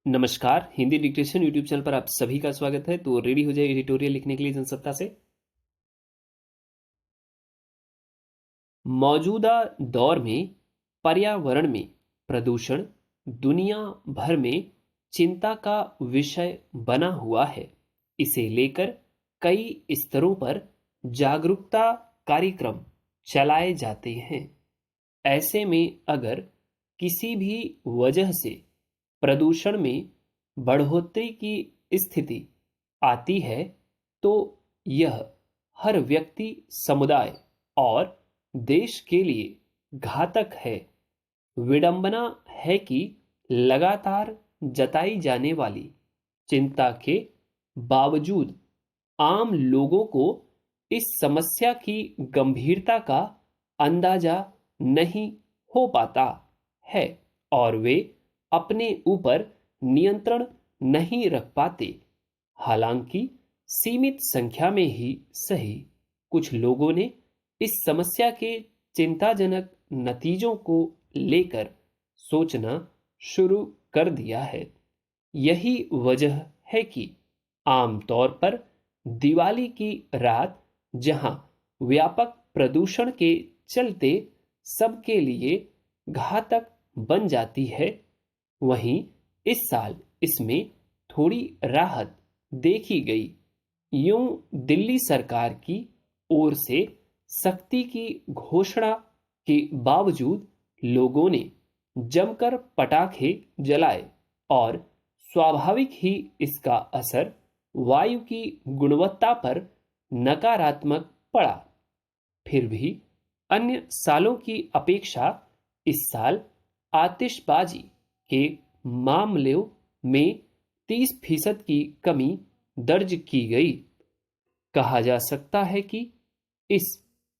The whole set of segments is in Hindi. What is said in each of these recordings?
नमस्कार, हिंदी डिक्टेशन यूट्यूब चैनल पर आप सभी का स्वागत है। तो रेडी हो जाए एडिटोरियल लिखने के लिए जनसत्ता से। मौजूदा दौर में पर्यावरण में प्रदूषण दुनिया भर में चिंता का विषय बना हुआ है। इसे लेकर कई स्तरों पर जागरूकता कार्यक्रम चलाए जाते हैं। ऐसे में अगर किसी भी वजह से प्रदूषण में बढ़ोतरी की स्थिति आती है तो यह हर व्यक्ति, समुदाय और देश के लिए घातक है। विडंबना है कि लगातार जताई जाने वाली चिंता के बावजूद आम लोगों को इस समस्या की गंभीरता का अंदाजा नहीं हो पाता है और वे अपने ऊपर नियंत्रण नहीं रख पाते। हालांकि सीमित संख्या में ही सही कुछ लोगों ने इस समस्या के चिंताजनक नतीजों को लेकर सोचना शुरू कर दिया है। यही वजह है कि आमतौर पर दिवाली की रात, जहां व्यापक प्रदूषण के चलते सबके लिए घातक बन जाती है, वहीं इस साल इसमें थोड़ी राहत देखी गई। यूं दिल्ली सरकार की ओर से सख्ती की घोषणा के बावजूद लोगों ने जमकर पटाखे जलाए और स्वाभाविक ही इसका असर वायु की गुणवत्ता पर नकारात्मक पड़ा। फिर भी अन्य सालों की अपेक्षा इस साल आतिशबाजी के मामलों में 30% की कमी दर्ज की गई। कहा जा सकता है कि इस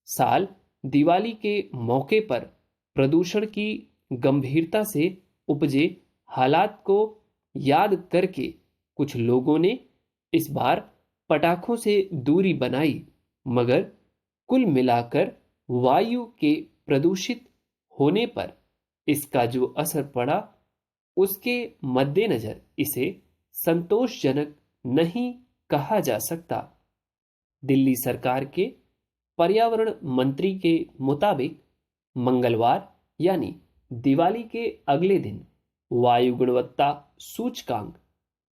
साल दिवाली के मौके पर प्रदूषण की गंभीरता से उपजे हालात को याद करके कुछ लोगों ने इस बार पटाखों से दूरी बनाई, मगर कुल मिलाकर वायु के प्रदूषित होने पर इसका जो असर पड़ा, उसके मद्देनजर इसे संतोषजनक नहीं कहा जा सकता। दिल्ली सरकार के पर्यावरण मंत्री के मुताबिक मंगलवार यानी दिवाली के अगले दिन वायु गुणवत्ता सूचकांक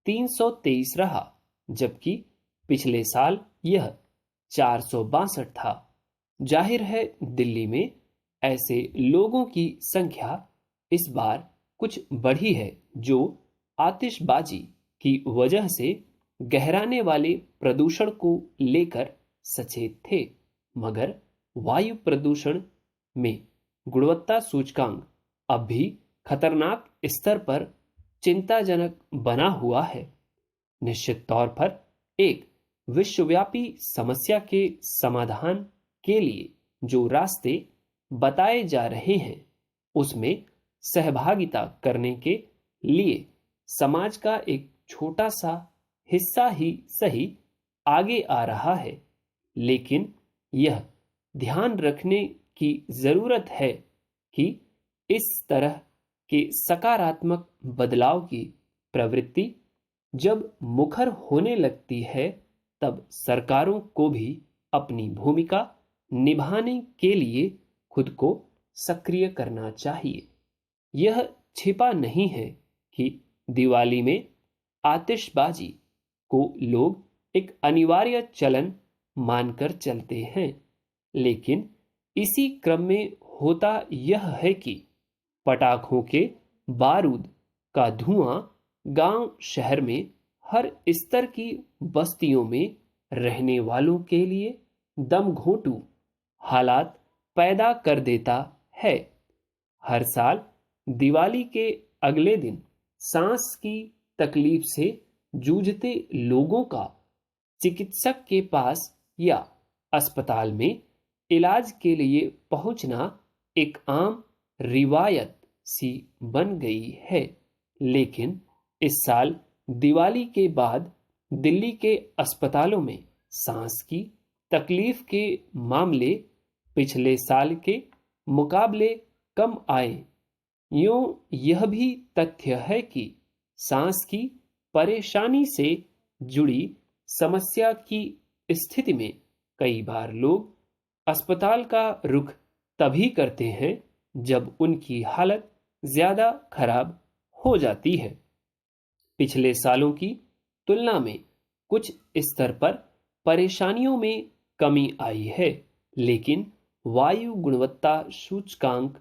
323 रहा, जबकि पिछले साल यह 462 था। जाहिर है दिल्ली में ऐसे लोगों की संख्या इस बार कुछ बढ़ी है जो आतिशबाजी की वजह से गहराने वाले प्रदूषण को लेकर सचेत थे, मगर वायु प्रदूषण में गुणवत्ता सूचकांक अब भी खतरनाक स्तर पर चिंताजनक बना हुआ है। निश्चित तौर पर एक विश्वव्यापी समस्या के समाधान के लिए जो रास्ते बताए जा रहे हैं, उसमें सहभागिता करने के लिए समाज का एक छोटा सा हिस्सा ही सही आगे आ रहा है, लेकिन यह ध्यान रखने की जरूरत है कि इस तरह के सकारात्मक बदलाव की प्रवृत्ति जब मुखर होने लगती है, तब सरकारों को भी अपनी भूमिका निभाने के लिए खुद को सक्रिय करना चाहिए। यह छिपा नहीं है कि दिवाली में आतिशबाजी को लोग एक अनिवार्य चलन मानकर चलते हैं, लेकिन इसी क्रम में होता यह है कि पटाखों के बारूद का धुआं गांव शहर में हर स्तर की बस्तियों में रहने वालों के लिए दम घोंटू हालात पैदा कर देता है। हर साल दिवाली के अगले दिन सांस की तकलीफ से जूझते लोगों का चिकित्सक के पास या अस्पताल में इलाज के लिए पहुंचना एक आम रिवायत सी बन गई है। लेकिन इस साल दिवाली के बाद दिल्ली के अस्पतालों में सांस की तकलीफ के मामले पिछले साल के मुकाबले कम आए। यूं यह भी तथ्य है कि सांस की परेशानी से जुड़ी समस्या की स्थिति में कई बार लोग अस्पताल का रुख तभी करते हैं जब उनकी हालत ज्यादा खराब हो जाती है। पिछले सालों की तुलना में कुछ स्तर पर परेशानियों में कमी आई है, लेकिन वायु गुणवत्ता सूचकांक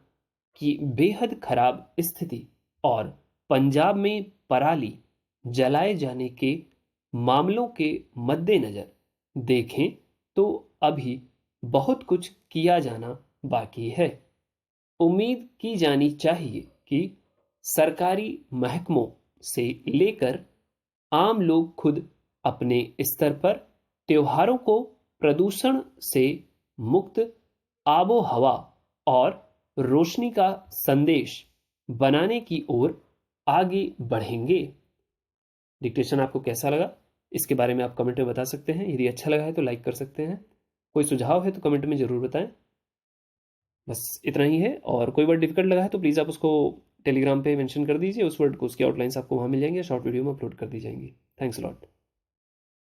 की बेहद खराब स्थिति और पंजाब में पराली जलाए जाने के मामलों के मद्देनजर देखें तो अभी बहुत कुछ किया जाना बाकी है। उम्मीद की जानी चाहिए कि सरकारी महकमों से लेकर आम लोग खुद अपने स्तर पर त्योहारों को प्रदूषण से मुक्त आबो हवा और रोशनी का संदेश बनाने की ओर आगे बढ़ेंगे। डिक्टेशन आपको कैसा लगा इसके बारे में आप कमेंट में बता सकते हैं। यदि अच्छा लगा है तो लाइक कर सकते हैं। कोई सुझाव है तो कमेंट में ज़रूर बताएं। बस इतना ही है। और कोई वर्ड डिफिकल्ट लगा है तो प्लीज़ आप उसको टेलीग्राम पे मेंशन कर दीजिए, उस वर्ड को, उसकी आउटलाइंस आपको वहाँ मिल जाएंगे, शॉर्ट वीडियो में अपलोड कर दी जाएंगी। Thanks lot.